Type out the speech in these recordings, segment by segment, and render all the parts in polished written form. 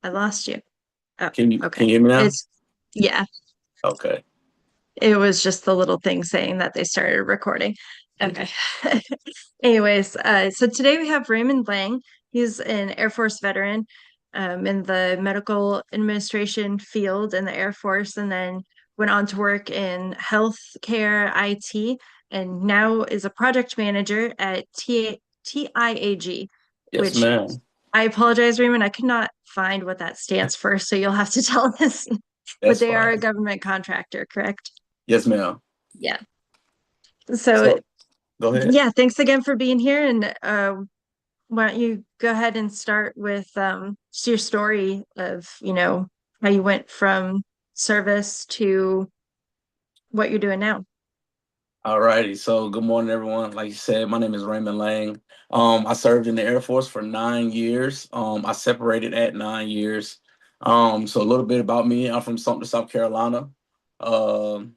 I lost you. Oh, Can okay. you hear me now? Yeah, Okay. it was just the little thing saying that they started recording. Okay. Anyways, so today we have Raymond Lang. He's an Air Force veteran in the medical administration field in the Air Force, and then went on to work in healthcare IT, and now is a project manager at TIAG, Yes, which ma'am. I apologize, Raymond. I could not find what that stands for, so you'll have to tell us. But That's they are a fine. government contractor, correct? Yes, ma'am. Yeah. So, So go ahead. yeah, thanks again for being here. And why don't you go ahead and start with just your story of, how you went from service to what you're doing now. All righty. So good morning, everyone. Like you said, my name is Raymond Lang. I served in the Air Force for 9 years. I separated at 9 years. So a little bit about me. I'm from Sumter, South Carolina. Um,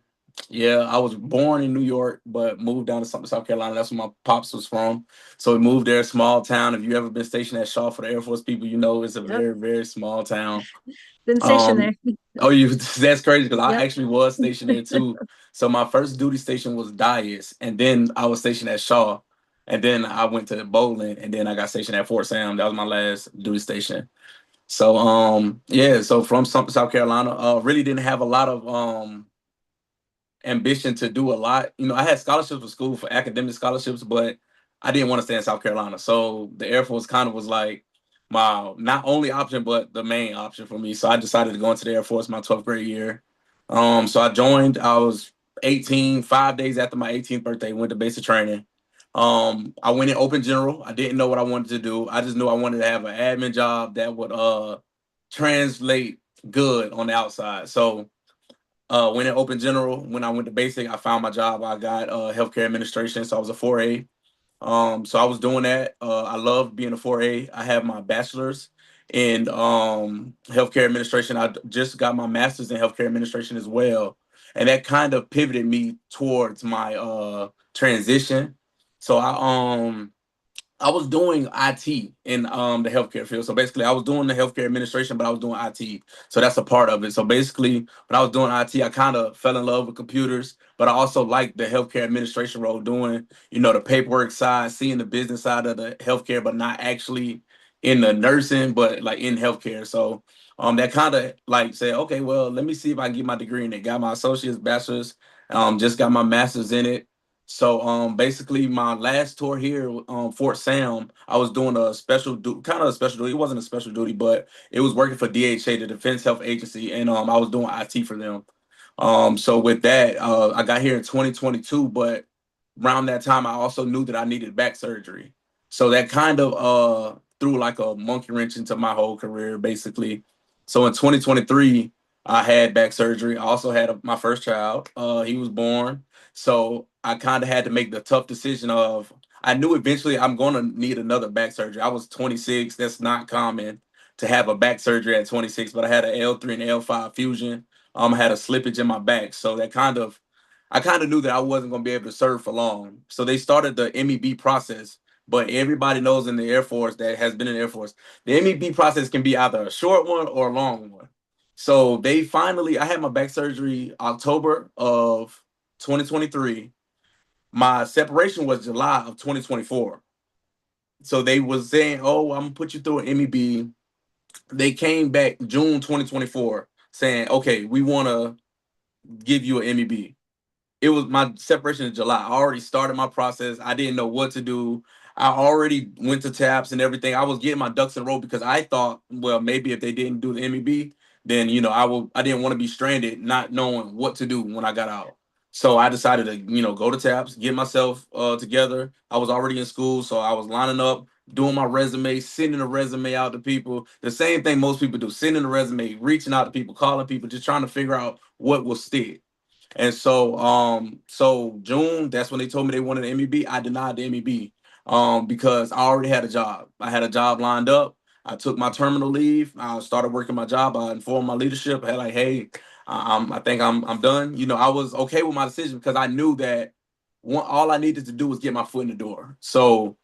yeah, I was born in New York, but moved down to Sumter, South Carolina. That's where my pops was from. So we moved there, small town. If you ever been stationed at Shaw for the Air Force people, you know it's a Yep. very, very small town. Been stationed there. Um, oh, you that's crazy because I Yep. actually was stationed there too. So my first duty station was Dias, and then I was stationed at Shaw, and then I went to Bowling, and then I got stationed at Fort Sam. That was my last duty station. So yeah, so from Sumter, South Carolina, really didn't have a lot of ambition to do a lot. I had scholarships for school for academic scholarships, but I didn't want to stay in South Carolina. So the Air Force kind of was like my not only option, but the main option for me. So I decided to go into the Air Force my 12th grade year. So I joined, I was 18, 5 days after my 18th birthday, went to basic training. I went in open general. I didn't know what I wanted to do. I just knew I wanted to have an admin job that would translate good on the outside. So went in open general. When I went to basic, I found my job. I got healthcare administration, so I was a 4A. So I was doing that. I loved being a 4A. I have my bachelor's in healthcare administration. I just got my master's in healthcare administration as well, and that kind of pivoted me towards my transition. So I was doing IT in the healthcare field. So basically, I was doing the healthcare administration, but I was doing IT. So that's a part of it. So basically, when I was doing IT, I kind of fell in love with computers, but I also liked the healthcare administration role, doing the paperwork side, seeing the business side of the healthcare, but not actually in the nursing, but like in healthcare. So that kind of like said, okay, well, let me see if I can get my degree in it. Got my associate's, bachelor's, just got my master's in it. So basically my last tour here, Fort Sam, I was doing a kind of a special duty. It wasn't a special duty, but it was working for DHA, the Defense Health Agency, and I was doing IT for them. So with that, I got here in 2022, but around that time I also knew that I needed back surgery. So that kind of threw like a monkey wrench into my whole career, basically. So in 2023, I had back surgery. I also had my first child. He was born. So I kind of had to make the tough decision of I knew eventually I'm going to need another back surgery. I was 26. That's not common to have a back surgery at 26, but I had an L3 and L5 fusion. I had a slippage in my back. So that I kind of knew that I wasn't going to be able to serve for long. So they started the MEB process. But everybody knows in the Air Force that has been in the Air Force, the MEB process can be either a short one or a long one. So I had my back surgery October of 2023. My separation was July of 2024. So they was saying, "Oh, I'm gonna put you through an MEB." They came back June 2024 saying, "Okay, we want to give you an MEB." It was my separation in July. I already started my process. I didn't know what to do. I already went to TAPS and everything. I was getting my ducks in a row because I thought, well, maybe if they didn't do the MEB, then I didn't want to be stranded, not knowing what to do when I got out. So I decided to, go to TAPS, get myself together. I was already in school, so I was lining up, doing my resume, sending a resume out to people. The same thing most people do, sending a resume, reaching out to people, calling people, just trying to figure out what will stick. And so June, that's when they told me they wanted an MEB. I denied the MEB because I already had a job. I had a job lined up. I took my terminal leave. I started working my job. I informed my leadership. I had like, hey, I think I'm done. I was okay with my decision because I knew that all I needed to do was get my foot in the door. So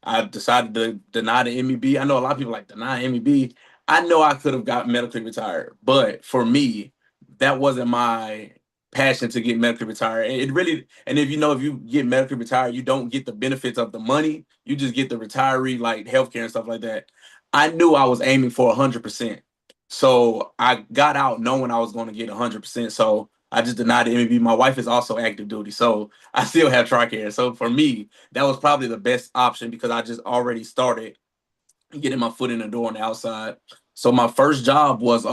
I decided to deny the MEB. I know a lot of people like deny MEB. I know I could have got medically retired, but for me, that wasn't my passion to get medically retired. It really, and if you know, if you get medically retired, you don't get the benefits of the money. You just get the retiree like healthcare and stuff like that. I knew I was aiming for 100%. So I got out knowing I was going to get 100%. So I just denied the MB. My wife is also active duty, so I still have TRICARE. So for me, that was probably the best option because I just already started getting my foot in the door on the outside. So my first job was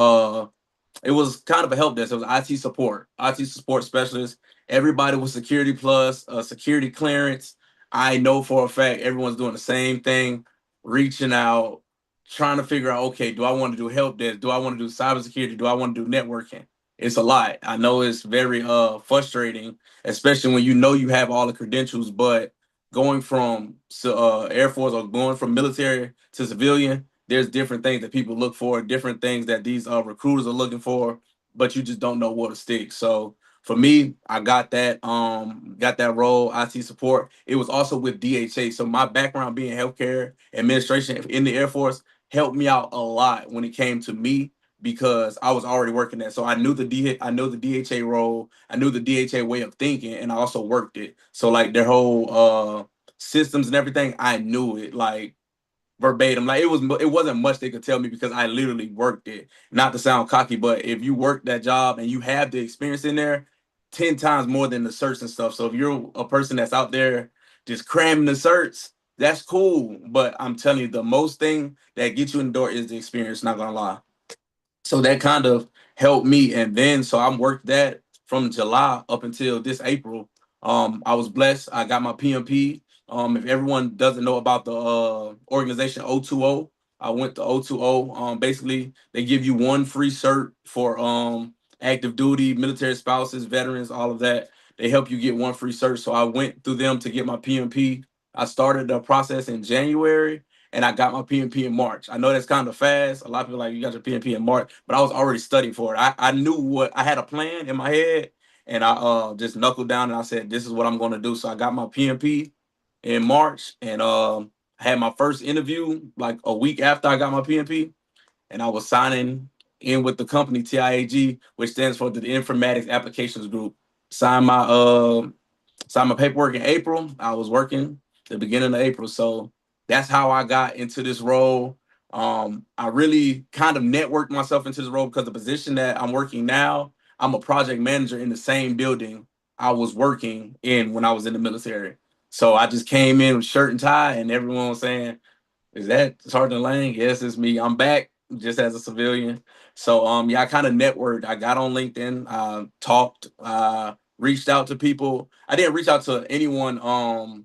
it was kind of a help desk. It was IT support specialist. Everybody was security plus, security clearance. I know for a fact everyone's doing the same thing, reaching out, trying to figure out, okay, do I want to do help desk? Do I want to do cybersecurity? Do I want to do networking? It's a lot. I know it's very frustrating, especially when you know you have all the credentials, but going from Air Force or going from military to civilian, there's different things that people look for, different things that these recruiters are looking for, but you just don't know what to stick. So for me, I got that role, IT support. It was also with DHA. So my background being healthcare administration in the Air Force helped me out a lot when it came to me because I was already working there. So I know the DHA role, I knew the DHA way of thinking, and I also worked it. So like their whole systems and everything, I knew it. Like verbatim. Like it wasn't much they could tell me because I literally worked it. Not to sound cocky, but if you work that job and you have the experience in there, 10 times more than the certs and stuff. So if you're a person that's out there just cramming the certs, that's cool. But I'm telling you, the most thing that gets you in the door is the experience, not gonna lie. So that kind of helped me. And then so I worked that from July up until this April. I was blessed. I got my PMP. If everyone doesn't know about the organization O2O, I went to O2O. Basically, they give you one free cert for active duty, military spouses, veterans, all of that. They help you get one free cert. So I went through them to get my PMP. I started the process in January and I got my PMP in March. I know that's kind of fast. A lot of people are like, you got your PMP in March, but I was already studying for it. I knew what I had a plan in my head, and I just knuckled down and I said, this is what I'm going to do. So I got my PMP in March, and I had my first interview like a week after I got my PMP, and I was signing in with the company TIAG, which stands for the Informatics Applications Group. Signed my signed my paperwork in April. I was working the beginning of April. So that's how I got into this role. I really kind of networked myself into this role because the position that I'm working now, I'm a project manager in the same building I was working in when I was in the military. So I just came in with shirt and tie, and everyone was saying, "Is that Sergeant Lang?" Yes, it's me. I'm back just as a civilian. So yeah, I kind of networked. I got on LinkedIn, talked, reached out to people. I didn't reach out to anyone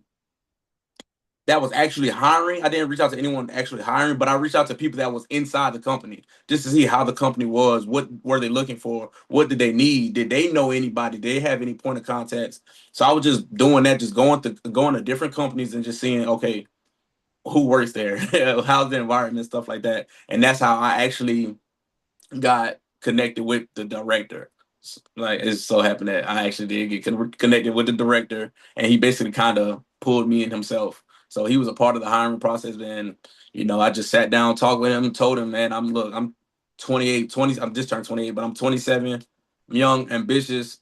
that was actually hiring. I didn't reach out to anyone actually hiring, but I reached out to people that was inside the company just to see how the company was. What were they looking for? What did they need? Did they know anybody? Did they have any point of contacts? So I was just doing that, just going to different companies and just seeing, okay, who works there, how's the environment, stuff like that. And that's how I actually got connected with the director. Like it so happened that I actually did get connected with the director, and he basically kind of pulled me in himself. So he was a part of the hiring process, and I just sat down, talked with him, told him, man, I'm 28, 20, I'm just turned 28, but I'm 27, young, ambitious,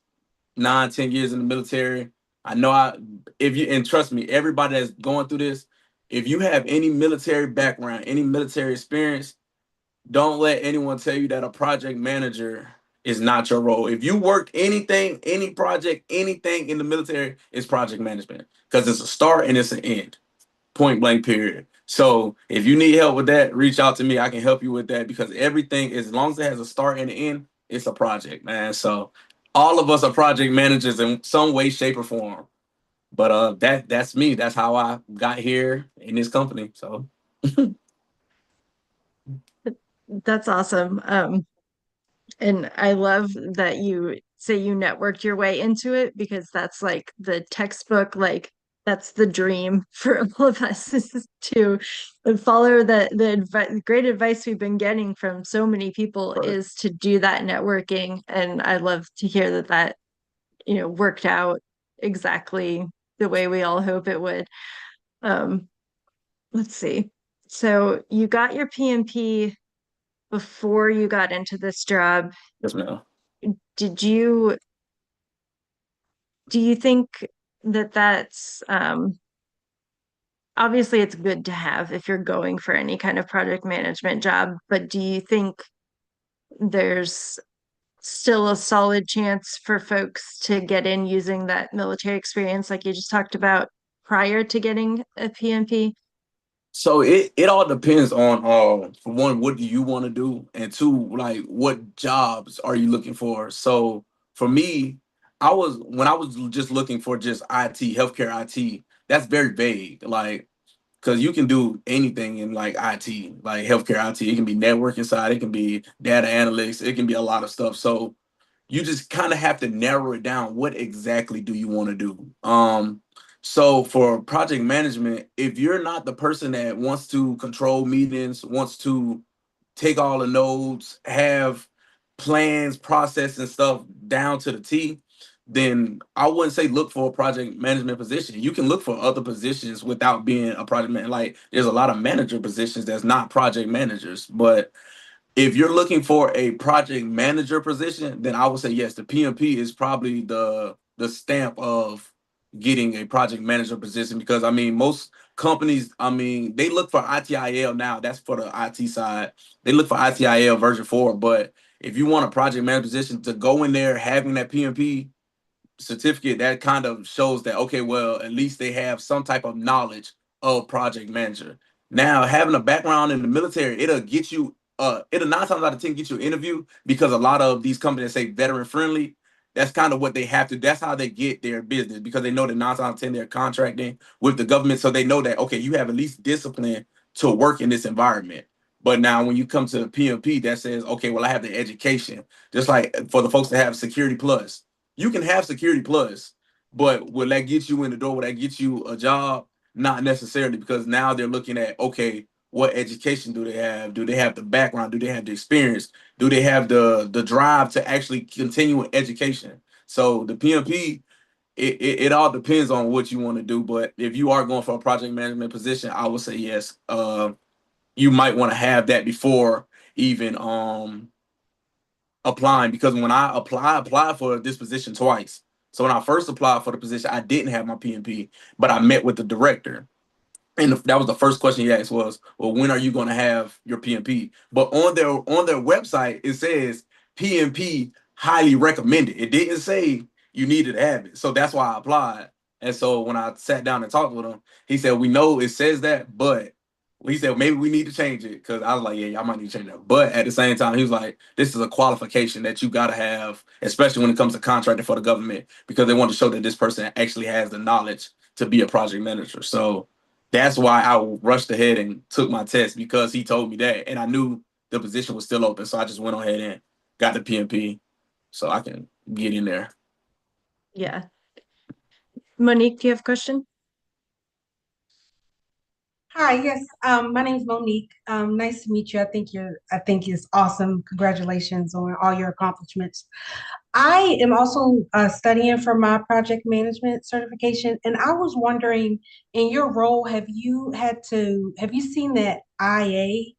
9, 10 years in the military. I know if you, and trust me, everybody that's going through this, if you have any military background, any military experience, don't let anyone tell you that a project manager is not your role. If you work anything, any project, anything in the military, it's project management because it's a start and it's an end, point blank, period. So if you need help with that, reach out to me. I can help you with that because everything, as long as it has a start and an end, it's a project, man. So all of us are project managers in some way, shape, or form. But that's me. That's how I got here in this company. So That's awesome. And I love that you say you networked your way into it because that's like the textbook, like that's the dream for all of us is to follow the great advice we've been getting from so many people right. is to do that networking. And I love to hear that worked out exactly the way we all hope it would. Um, let's see. So you got your PMP before you got into this job, Yes, ma'am. did you do you think that that's obviously it's good to have if you're going for any kind of project management job, but do you think there's still a solid chance for folks to get in using that military experience like you just talked about prior to getting a PMP? So it all depends on for one, what do you want to do, and two, like what jobs are you looking for. So for me, when I was just looking for just IT, healthcare IT, that's very vague. Like, because you can do anything in like IT, like healthcare IT. It can be networking side, it can be data analytics, it can be a lot of stuff. So you just kind of have to narrow it down. What exactly do you want to do? So for project management, if you're not the person that wants to control meetings, wants to take all the nodes, have plans, process, and stuff down to the T, then I wouldn't say look for a project management position. You can look for other positions without being a project man. Like there's a lot of manager positions that's not project managers, but if you're looking for a project manager position, then I would say yes, the PMP is probably the stamp of getting a project manager position because I mean most companies, I mean, they look for ITIL now. That's for the IT side. They look for ITIL version 4, but if you want a project manager position to go in there having that PMP certificate, that kind of shows that okay, well, at least they have some type of knowledge of project manager. Now, having a background in the military, it'll get you it'll 9 times out of 10 get you an interview because a lot of these companies say veteran friendly. That's kind of what they have to. That's how they get their business because they know that 9 times out of 10 they're contracting with the government, so they know that okay, you have at least discipline to work in this environment. But now, when you come to the PMP, that says okay, well, I have the education, just like for the folks that have Security Plus, you can have Security Plus, but will that get you in the door? Will that get you a job? Not necessarily, because now they're looking at okay, what education do they have? Do they have the background? Do they have the experience? Do they have the drive to actually continue in education? So the PMP, it all depends on what you want to do. But if you are going for a project management position, I would say yes. You might want to have that before even applying because when I applied for this position twice. So when I first applied for the position, I didn't have my PMP, but I met with the director. And that was the first question he asked was, "Well, when are you going to have your PMP?" But on their website, it says PMP highly recommended. It didn't say you needed to have it. So that's why I applied. And so when I sat down and talked with him, he said, "We know it says that, but," he said, "Maybe we need to change it." Because I was like, "Yeah, y'all might need to change that." But at the same time, he was like, "This is a qualification that you got to have, especially when it comes to contracting for the government, because they want to show that this person actually has the knowledge to be a project manager." So that's why I rushed ahead and took my test because he told me that, and I knew the position was still open, so I just went ahead and got the PMP so I can get in there. Yeah. Monique, do you have a question? Hi, yes. My name is Monique. Nice to meet you. I think it's awesome. Congratulations on all your accomplishments. I am also studying for my project management certification, and I was wondering, in your role, have you seen that IA,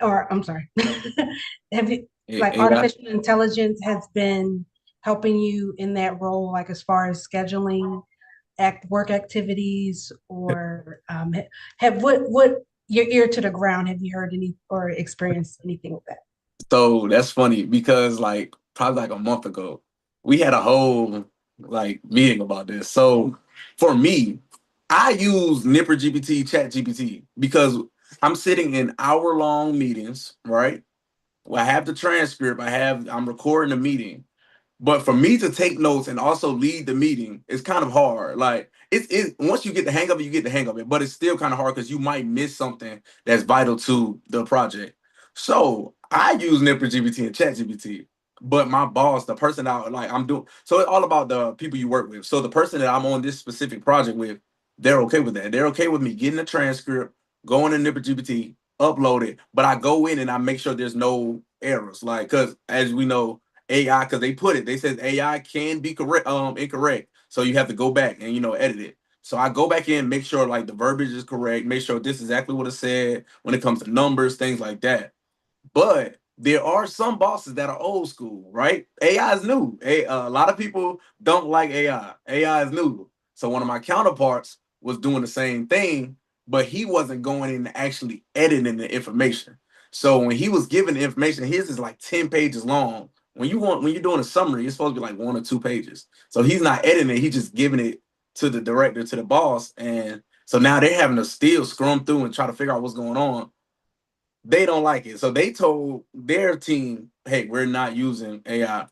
or I'm sorry, have you, like AI. artificial intelligence has been helping you in that role, like as far as scheduling work activities or have what your ear to the ground, have you heard any or experienced anything with that? So that's funny because like probably like a month ago, we had a whole like meeting about this. So for me, I use Nipper GPT, Chat GPT because I'm sitting in hour-long meetings, right? Well, I have the transcript, I'm recording the meeting. But for me to take notes and also lead the meeting is kind of hard. Like it once you get the hang of it, you get the hang of it. But it's still kind of hard because you might miss something that's vital to the project. So I use Nipper GPT and Chat GPT. But my boss, the person I like, I'm doing so it's all about the people you work with. So the person that I'm on this specific project with, they're okay with that. They're okay with me getting the transcript, going to Nipper GPT, upload it. But I go in and I make sure there's no errors. Like, because as we know, AI, because they said AI can be correct, incorrect. So you have to go back and edit it. So I go back in, make sure like the verbiage is correct, make sure this is exactly what it said when it comes to numbers, things like that. But there are some bosses that are old school, right? AI is new. A lot of people don't like AI. AI is new. So one of my counterparts was doing the same thing, but he wasn't going in and actually editing the information. So when he was giving the information, his is like 10 pages long. When you're doing a summary, it's supposed to be like 1 or 2 pages. So he's not editing it, he's just giving it to the director, to the boss. And so now they're having to still scrum through and try to figure out what's going on. They don't like it. So they told their team, hey, we're not using AI.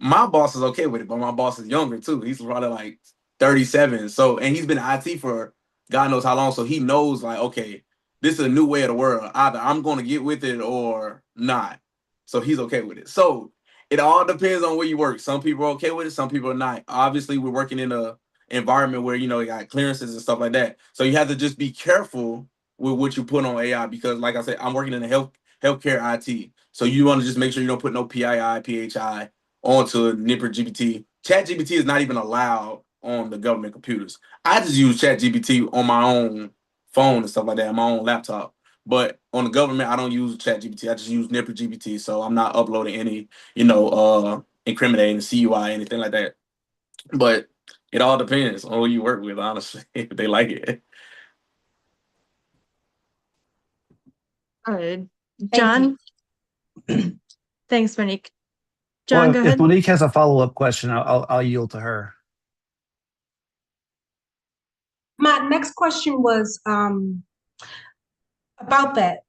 My boss is okay with it, but my boss is younger too. He's probably like 37. So, and he's been in IT for God knows how long. So he knows like, okay, this is a new way of the world. Either I'm going to get with it or not. So he's okay with it. So it all depends on where you work. Some people are okay with it. Some people are not. Obviously, we're working in a environment where, you got clearances and stuff like that. So you have to just be careful with what you put on AI because, like I said, I'm working in the healthcare IT. So you want to just make sure you don't put no PII, PHI onto Nipper GPT. Chat GPT is not even allowed on the government computers. I just use Chat GPT on my own phone and stuff like that, on my own laptop. But on the government, I don't use Chat GPT. I just use Nipper GPT. So I'm not uploading any, incriminating CUI, anything like that. But it all depends on who you work with, honestly, if they like it. Uh, Thank John, you. thanks, Monique. John, Well, go if ahead. Monique has a follow-up question, I'll yield to her. My next question was about that.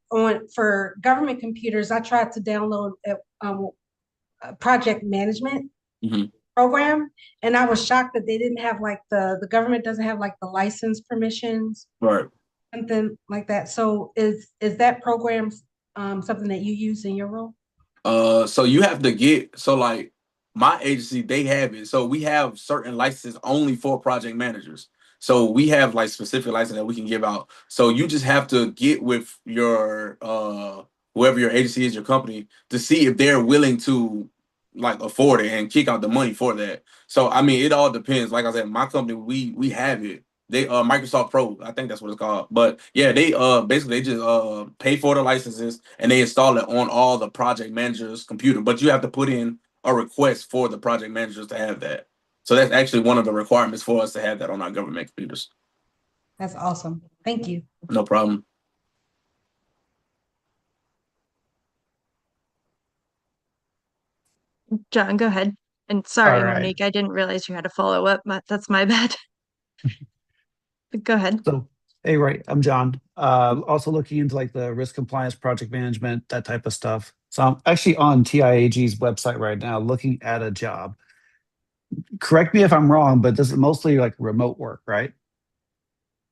For government computers, I tried to download a project management Mm-hmm. program, and I was shocked that they didn't have like the government doesn't have like the license permissions, Right. something like that. So is that program something that you use in your role? So you have to get like my agency, they have it. So we have certain licenses only for project managers. So we have like specific license that we can give out. So you just have to get with your whoever your agency is, your company, to see if they're willing to like afford it and kick out the money for that. So I mean, it all depends. Like I said, my company, we have it. They Microsoft Pro, I think that's what it's called. But yeah, they basically they just pay for the licenses and they install it on all the project managers' computer. But you have to put in a request for the project managers to have that. So that's actually one of the requirements for us to have that on our government computers. That's awesome. Thank you. No problem. John, go ahead. And All sorry, right. Monique, I didn't realize you had a follow up. That's my bad. Go ahead. So, hey, right, I'm John. Also looking into like the risk compliance, project management, that type of stuff. So I'm actually on TIAG's website right now looking at a job. Correct me if I'm wrong, but this is mostly like remote work, right?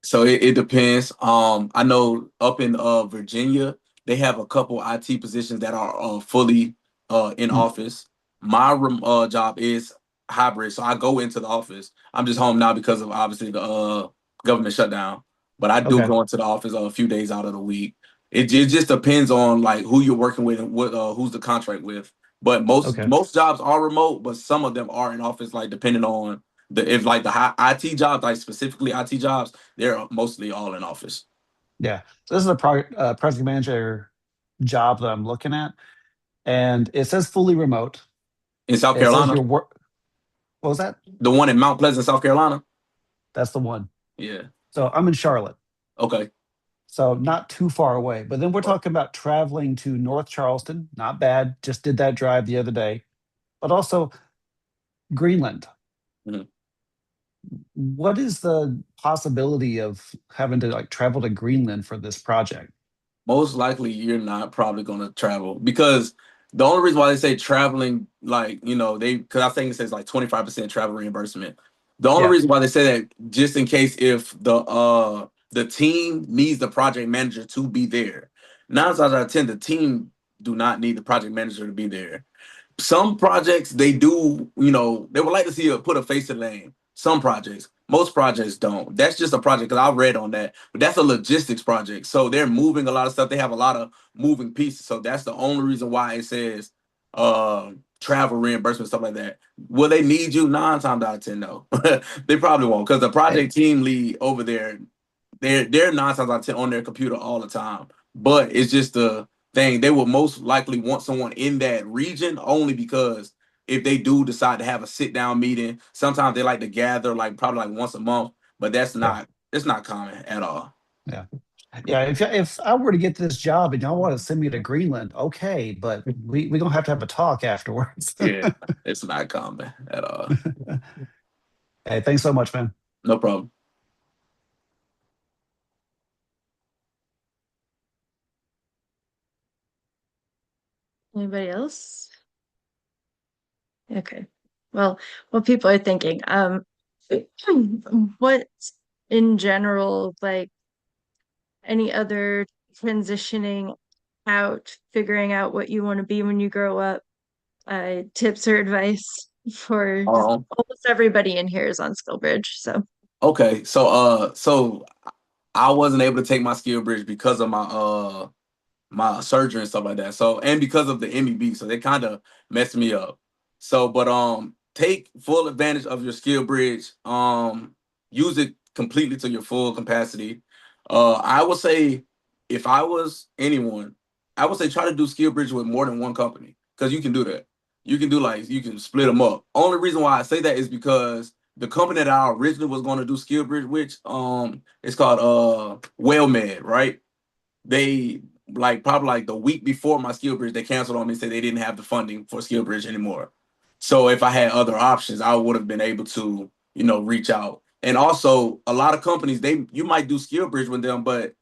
So it depends. I know up in Virginia, they have a couple IT positions that are fully in Mm, office. My job is hybrid, so I go into the office. I'm just home now because of obviously the government shutdown, but I do okay, go into the office a few days out of the week. It just depends on like who you're working with and what who's the contract with. But most okay, most jobs are remote, but some of them are in office, like depending on if like the high IT jobs, like specifically IT jobs, they're mostly all in office. yeah. So this is a project manager job that I'm looking at, and it says fully remote. In South It says Carolina, your work. What was that? the one in Mount Pleasant, South Carolina. That's the one. Yeah. So I'm in Charlotte. Okay. So not too far away. But then we're talking about traveling to North Charleston. Not bad. Just did that drive the other day. But also Greenland. Mhm. What is the possibility of having to like travel to Greenland for this project? Most likely you're not probably going to travel because the only reason why they say traveling, like, because I think it says like 25% travel reimbursement. The only Yeah. reason why they say that just in case if the team needs the project manager to be there. 9 times out of 10, the team do not need the project manager to be there. Some projects they do, they would like to see put a face to the name. Some projects, most projects don't. That's just a project because I read on that, but that's a logistics project. So they're moving a lot of stuff. They have a lot of moving pieces. So that's the only reason why it says travel reimbursement, stuff like that. Will they need you? 9 times out of 10, no. They probably won't, because the project team lead over there, they're 9 times out of 10 on their computer all the time. But it's just the thing, they will most likely want someone in that region only because if they do decide to have a sit down meeting, sometimes they like to gather like probably like once a month, but that's Yeah. not it's not common at all. Yeah. Yeah. If I were to get this job and y'all want to send me to Greenland, okay, but we gonna have to have a talk afterwards. Yeah, it's not common at all. Hey, thanks so much, man. No problem. Anybody else? Okay. Well, what people are thinking. What in general, like any other transitioning out, figuring out what you want to be when you grow up, tips or advice for Um, almost everybody in here is on SkillBridge. So okay, so I wasn't able to take my skill bridge because of my surgery and stuff like that. So, and because of the MEB, so they kind of messed me up. So, but take full advantage of your skill bridge. Use it completely to your full capacity. I would say if I was anyone, I would say try to do skill bridge with more than one company, because you can do that. You can split them up. Only reason why I say that is because the company that I originally was going to do skill bridge, which it's called WellMed, right? They like probably like the week before my skill bridge, they canceled on me and said they didn't have the funding for skill bridge anymore. So if I had other options, I would have been able to, reach out. And also a lot of companies, you might do skill bridge with them, but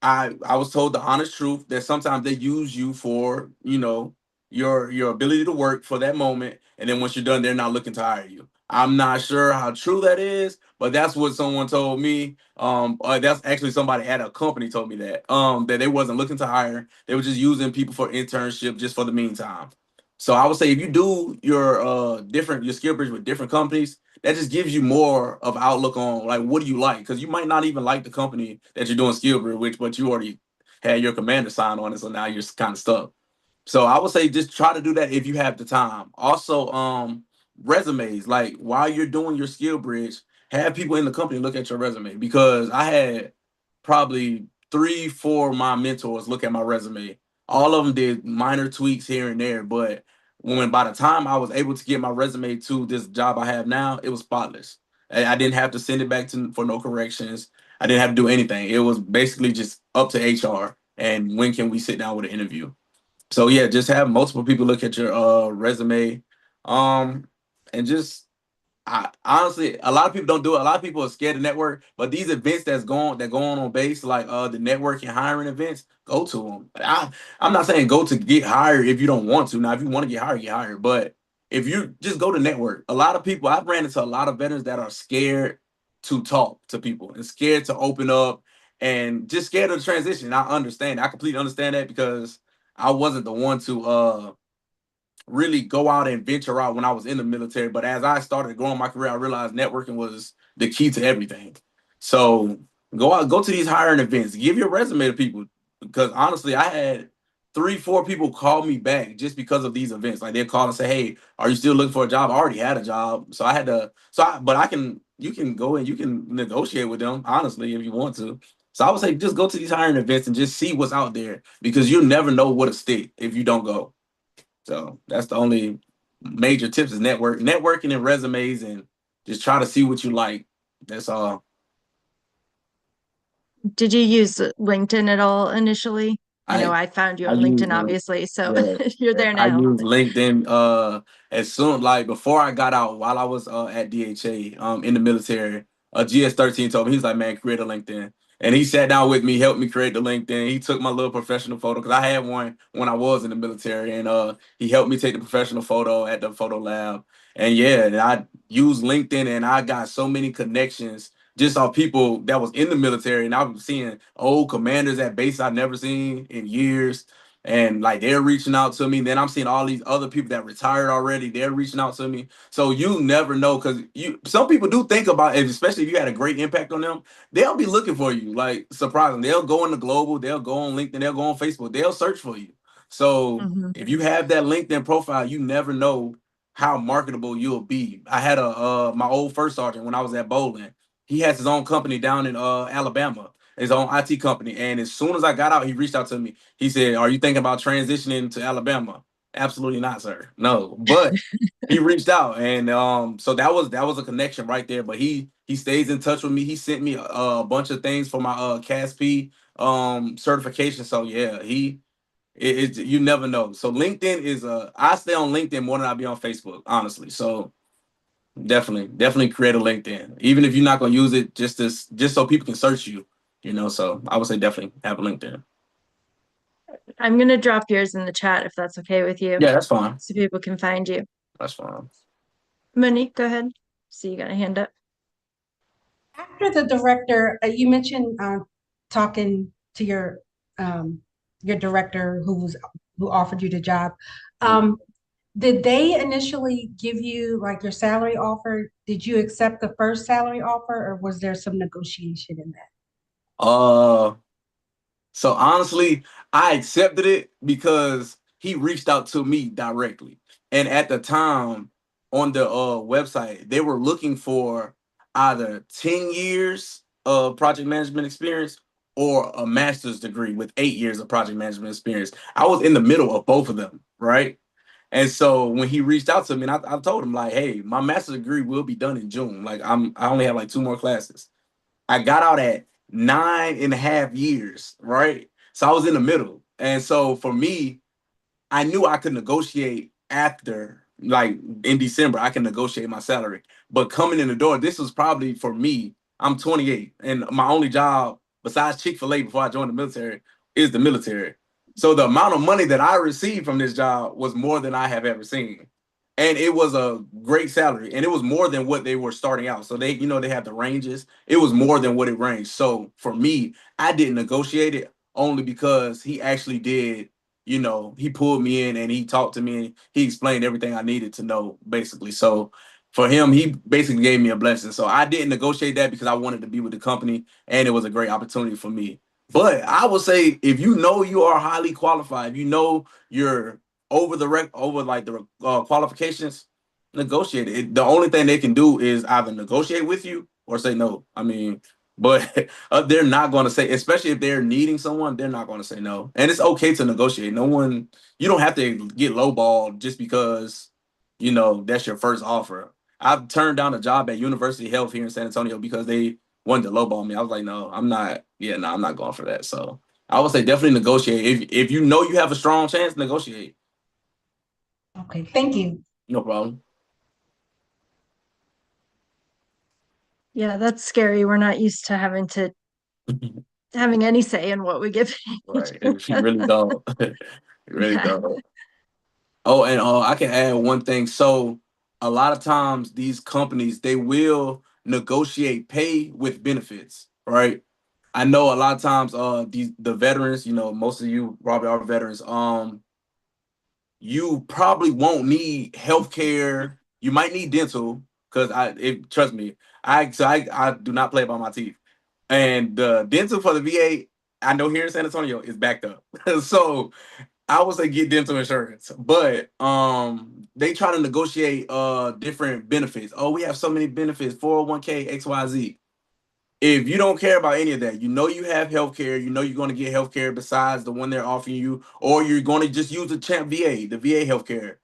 I was told the honest truth that sometimes they use you for, your ability to work for that moment, and then once you're done, they're not looking to hire you. I'm not sure how true that is, but that's what someone told me. That's actually somebody at a company told me that they wasn't looking to hire. They were just using people for internship just for the meantime. So I would say if you do your skill bridge with different companies, that just gives you more of outlook on like what do you like, because you might not even like the company that you're doing skill bridge with, but you already had your commander sign on it, so now you're kind of stuck. So I would say just try to do that if you have the time. Also, resumes, like while you're doing your skill bridge, have people in the company look at your resume, because I had probably 3, 4 of my mentors look at my resume. All of them did minor tweaks here and there, but when by the time I was able to get my resume to this job I have now, it was spotless. I didn't have to send it back for no corrections. I didn't have to do anything. It was basically just up to HR and when can we sit down with an interview. So yeah, just have multiple people look at your resume, um, and just honestly, a lot of people don't do it. A lot of people are scared to network, but these events that go on base, like the networking hiring events, go to them. I'm not saying go to get hired if you don't want to. Now, if you want to get hired, get hired. But if you just go to network, a lot of people, I've ran into a lot of veterans that are scared to talk to people and scared to open up and just scared of the transition. I understand. I completely understand that, because I wasn't the one to really go out and venture out when I was in the military. But as I started growing my career, I realized networking was the key to everything. So go out, go to these hiring events, give your resume to people. Because honestly, I had 3, 4 people call me back just because of these events. Like they'd call and say, "Hey, are you still looking for a job?" I already had a job, so I had to. But you can go and you can negotiate with them honestly if you want to. So I would say just go to these hiring events and just see what's out there, because you'll never know what'll stick if you don't go. So that's the only major tips is networking and resumes, and just try to see what you like. That's all. did you use LinkedIn at all initially? I know I I found you I on use LinkedIn, obviously, so yeah, you're yeah. there I now. use LinkedIn as soon like before I got out while I was at DHA in the military. GS13 told me, he's like, man, create a LinkedIn. And he sat down with me, helped me create the LinkedIn. He took my little professional photo because I had one when I was in the military, and he helped me take the professional photo at the photo lab. And yeah, and I used LinkedIn, and I got so many connections just off people that was in the military, and I was seeing old commanders at base I've never seen in years, and like they're reaching out to me. Then I'm seeing all these other people that retired already. They're reaching out to me. So you never know, because some people do think about it, especially if you had a great impact on them. They'll be looking for you, like surprising. They'll go in the global. They'll go on LinkedIn. They'll go on Facebook. They'll search for you. So Mhm. if you have that LinkedIn profile, you never know how marketable you'll be. I had a my old first sergeant when I was at bowling. He has his own company down in Alabama, his own IT company. And as soon as I got out, he reached out to me. He said, "Are you thinking about transitioning to Alabama?" Absolutely not, sir. No. But he reached out, and so that was a connection right there. But he stays in touch with me. He sent me a bunch of things for my CASP certification. So yeah, you never know. So LinkedIn is I stay on LinkedIn more than I be on Facebook, honestly. So definitely create a LinkedIn, even if you're not gonna use it, just so people can search you. So I would say definitely have a LinkedIn. I'm gonna drop yours in the chat if that's okay with you, Yeah, that's fine. so people can find you. That's fine. Monique, go ahead. See, you got a hand up. After the director, you mentioned talking to your director who offered you the job. Um, did they initially give you like your salary offer? Did you accept the first salary offer, or was there some negotiation in that? Uh, So honestly, I accepted it because he reached out to me directly. And at the time on the website, they were looking for either 10 years of project management experience or a master's degree with 8 years of project management experience. I was in the middle of both of them, right? And so when he reached out to me, and I told him like, "Hey, my master's degree will be done in June. Like I only have like two more classes." I got out at 9.5 years, right? So I was in the middle. And so for me, I knew I could negotiate after, like in December, I can negotiate my salary. But coming in the door, this was probably for me, I'm 28, and my only job besides Chick-fil-A before I joined the military is the military. So the amount of money that I received from this job was more than I have ever seen. And it was a great salary, and it was more than what they were starting out. So they have the ranges. It was more than what it ranged. So for me, I didn't negotiate it only because he actually did. He pulled me in and he talked to me and he explained everything I needed to know, basically. So for him, he basically gave me a blessing. So I didn't negotiate that because I wanted to be with the company and it was a great opportunity for me. But I would say if you know you are highly qualified, if you know you're over like the qualifications, negotiate it. The only thing they can do is either negotiate with you or say no. I mean, but they're not going to say, especially if they're needing someone, they're not going to say no. And it's okay to negotiate. You don't have to get lowballed just because, that's your first offer. I've turned down a job at University Health here in San Antonio because they wanted to lowball me. I was like, no, I'm not. Yeah, no, I'm not going for that. So I would say definitely negotiate. If you know you have a strong chance, negotiate. Okay, thank you. No problem. Yeah, that's scary. We're not used to having any say in what we get paid. Right. And she really don't. Really Yeah. don't. Oh, and I can add one thing. So a lot of times these companies they will negotiate pay with benefits, right? I know a lot of times the veterans, most of you probably are veterans. You probably won't need healthcare. You might need dental because trust me, I do not play by my teeth. And the dental for the VA, I know here in San Antonio is backed up. So I would say get dental insurance, but they try to negotiate different benefits. Oh, we have so many benefits, 401k, XYZ. If you don't care about any of that, you have healthcare, you're going to get healthcare besides the one they're offering you, or you're going to just use the Champ VA, the VA healthcare.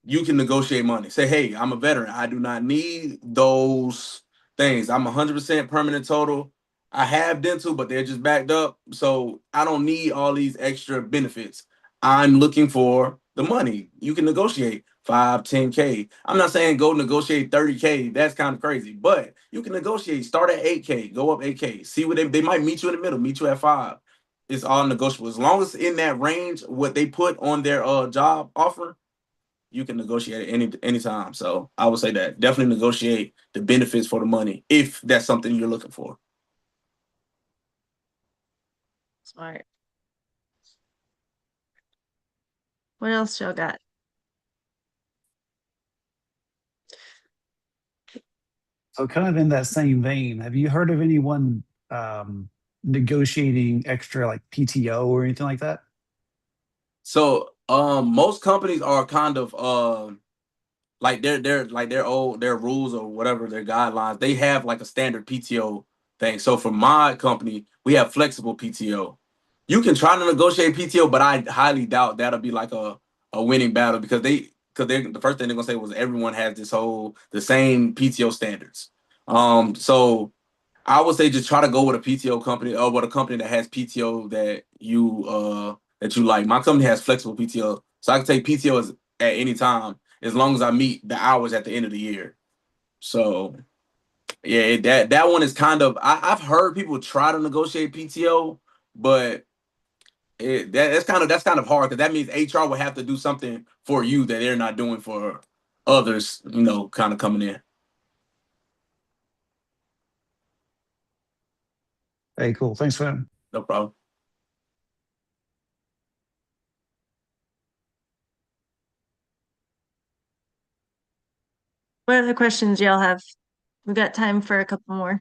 You can negotiate money. Say, hey, I'm a veteran. I do not need those things. I'm 100% permanent total. I have dental, but they're just backed up. So I don't need all these extra benefits. I'm looking for the money. You can negotiate 5, 10K. I'm not saying go negotiate 30K. That's kind of crazy, but you can negotiate. Start at 8K, go up 8K. See what they might meet you in the middle, meet you at 5. It's all negotiable. As long as in that range, what they put on their job offer, you can negotiate anytime. So I would say that definitely negotiate the benefits for the money if that's something you're looking for. Smart. What else y'all got? So kind of in that same vein, have you heard of anyone negotiating extra like PTO or anything like that? So most companies are kind of like their rules or whatever, their guidelines, they have like a standard PTO thing. So for my company, we have flexible PTO. You can try to negotiate PTO, but I highly doubt that'll be like a winning battle because they the first thing they're gonna say was everyone has the same PTO standards. So I would say just try to go with a PTO company or with a company that has PTO that you like. My company has flexible PTO, so I can take PTO at any time as long as I meet the hours at the end of the year. So yeah, that one is kind of I've heard people try to negotiate PTO, but that's kind of hard because that means HR would have to do something for you that they're not doing for others, kind of coming in. Hey, cool. Thanks for that. No problem. What other questions y'all have? We've got time for a couple more.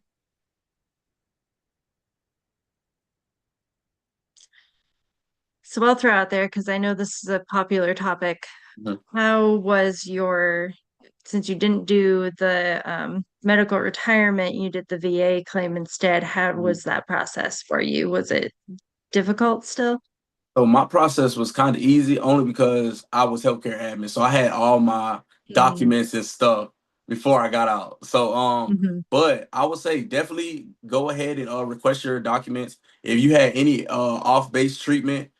So I'll throw out there because I know this is a popular topic. Mhm. How was since you didn't do the medical retirement, you did the VA claim instead. How was that process for you? Was it difficult still? So my process was kind of easy only because I was healthcare admin. So I had all my documents and stuff before I got out. So Mm-hmm. but I would say definitely go ahead and request your documents. If you had any off-base treatment,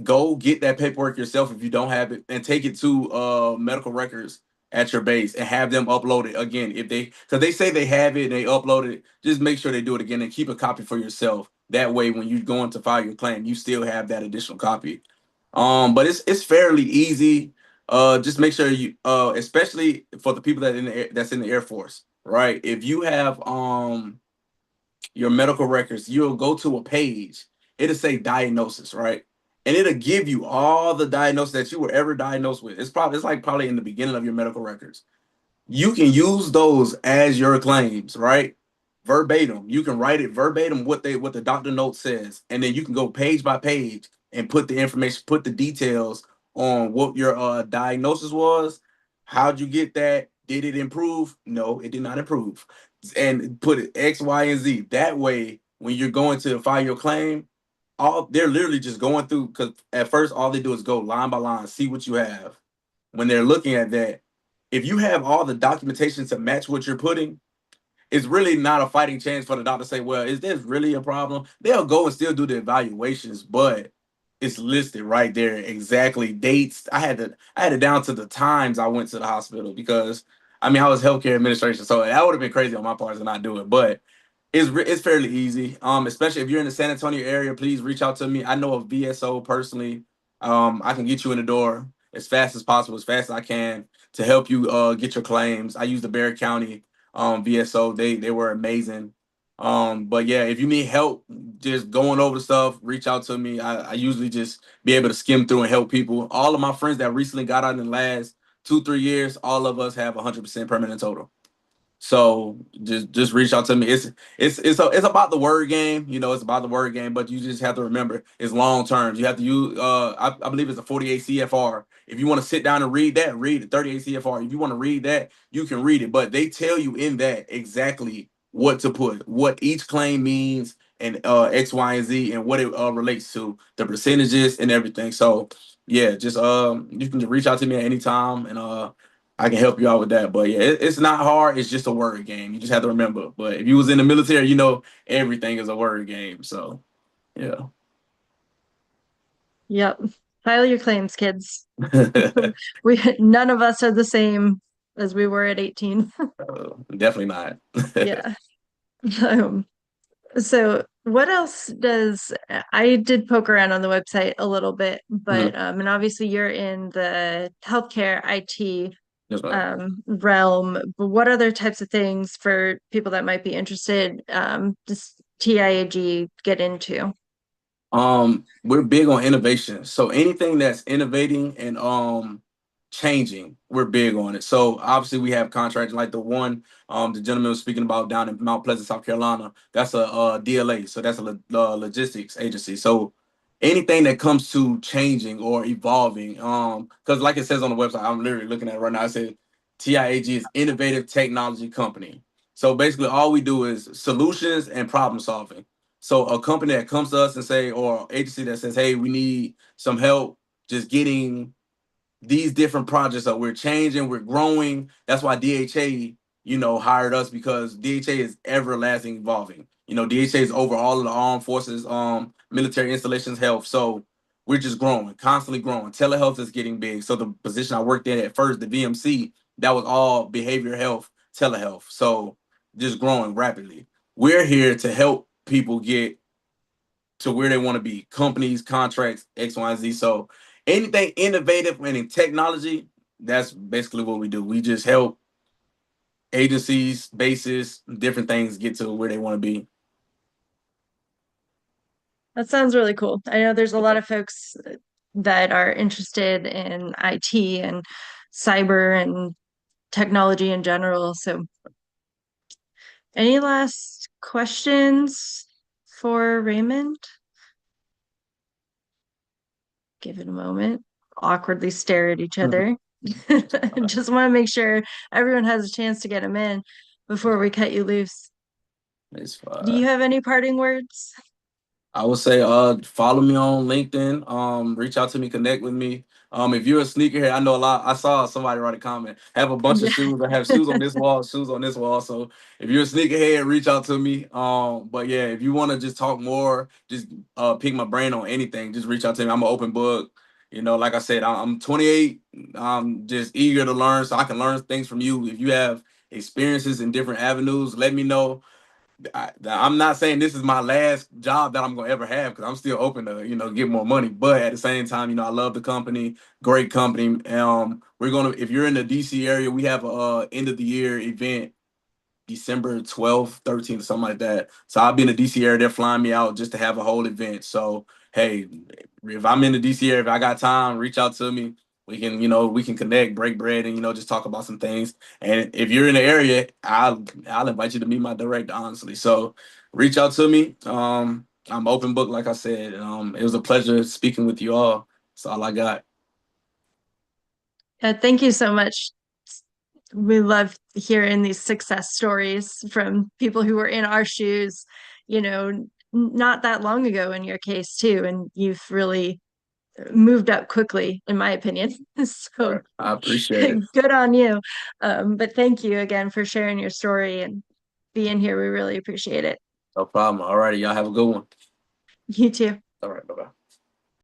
go get that paperwork yourself if you don't have it and take it to medical records at your base and have them upload it again if they because they say they have it and they upload it, just make sure they do it again and keep a copy for yourself, that way when you're going to file your claim you still have that additional copy. But it's fairly easy. Just make sure you especially for the people that's in the Air Force, right? If you have your medical records, you'll go to a page. It'll say diagnosis, right? And it'll give you all the diagnosis that you were ever diagnosed with. It's probably in the beginning of your medical records. You can use those as your claims, right? Verbatim. You can write it verbatim what the doctor note says, and then you can go page by page and put the information, put the details on what your diagnosis was. How'd you get that? Did it improve? No, it did not improve. And put it X, Y, and Z. That way, when you're going to file your claim, all they're literally just going through because at first all they do is go line by line, see what you have. When they're looking at that, if you have all the documentation to match what you're putting, it's really not a fighting chance for the doctor to say, well, is this really a problem? They'll go and still do the evaluations, but it's listed right there exactly dates. I had it down to the times I went to the hospital because I mean I was healthcare administration, so that would have been crazy on my part to not do it. But it's fairly easy. Especially if you're in the San Antonio area, please reach out to me. I know a VSO personally. I can get you in the door as fast as possible, as fast as I can to help you get your claims. I use the Barrett County VSO. They were amazing. But yeah, if you need help just going over stuff, reach out to me. I usually just be able to skim through and help people. All of my friends that recently got out in the last 2-3 years, all of us have 100% permanent total. So just reach out to me. It's about the word game, it's about the word game, but you just have to remember it's long term. You have to use I believe it's a 48 CFR. If you want to sit down and read that, read it. 38 CFR. If you want to read that, you can read it. But they tell you in that exactly what to put, what each claim means, and X, Y, and Z, and what it relates to, the percentages and everything. So yeah, just you can just reach out to me at any time and I can help you out with that. But yeah, it's not hard. It's just a word game. You just have to remember. But if you was in the military, everything is a word game. So yeah. Yep. File your claims, kids. We none of us are the same as we were at 18. Definitely not. Yeah. Um, so what else I did poke around on the website a little bit, but Mhm. and obviously you're in the healthcare IT Yes, ma'am. realm, but what other types of things for people that might be interested does TIAG get into? We're big on innovation. So anything that's innovating and changing, we're big on it. So obviously we have contracts like the gentleman was speaking about down in Mount Pleasant, South Carolina. That's a DLA, so that's a logistics agency. So anything that comes to changing or evolving. Because like it says on the website, I'm literally looking at it right now. It says TIAG is innovative technology company. So basically, all we do is solutions and problem solving. So a company that comes to us and say, or agency that says, "Hey, we need some help just getting these different projects up. We're changing, we're growing." That's why DHA, hired us, because DHA is everlasting evolving. DHA is over all of the armed forces, military installations, health. So we're just growing, constantly growing. Telehealth is getting big. So the position I worked in at first, the VMC, that was all behavioral health, telehealth. So just growing rapidly. We're here to help people get to where they want to be. Companies, contracts, X, Y, and Z. So anything innovative and in technology, that's basically what we do. We just help agencies, bases, different things get to where they want to be. That sounds really cool. I know there's a lot of folks that are interested in IT and cyber and technology in general. So, any last questions for Raymond? Give it a moment. Awkwardly stare at each other. Just want to make sure everyone has a chance to get them in before we cut you loose. It's Do you fine. have any parting words? I would say follow me on LinkedIn, reach out to me, connect with me. If you're a sneakerhead, I know a lot. I saw somebody write a comment. Have a bunch of Yeah. shoes. I have shoes on this wall, shoes on this wall. So if you're a sneakerhead, reach out to me. But yeah, if you want to just talk more, just pick my brain on anything, just reach out to me. I'm an open book. Like I said, I'm 28. I'm just eager to learn, so I can learn things from you. If you have experiences in different avenues, let me know. I'm not saying this is my last job that I'm gonna ever have, because I'm still open to get more money. But at the same time, I love the company, great company. We're gonna, if you're in the DC area, we have a end of the year event December 12th, 13th, something like that. So I'll be in the DC area. They're flying me out just to have a whole event. So hey, if I'm in the DC area, if I got time, reach out to me. We can connect, break bread, and just talk about some things. And if you're in the area, I'll invite you to meet my director, honestly. So reach out to me. I'm open book, like I said. It was a pleasure speaking with you all. That's all I got. Thank you so much. We love hearing these success stories from people who were in our shoes, not that long ago in your case too. And you've really moved up quickly, in my opinion. All So right. I appreciate it. good on you. But thank you again for sharing your story and being here. We really appreciate it. No problem. All righty. Y'all have a good one. You too. All right. Bye bye.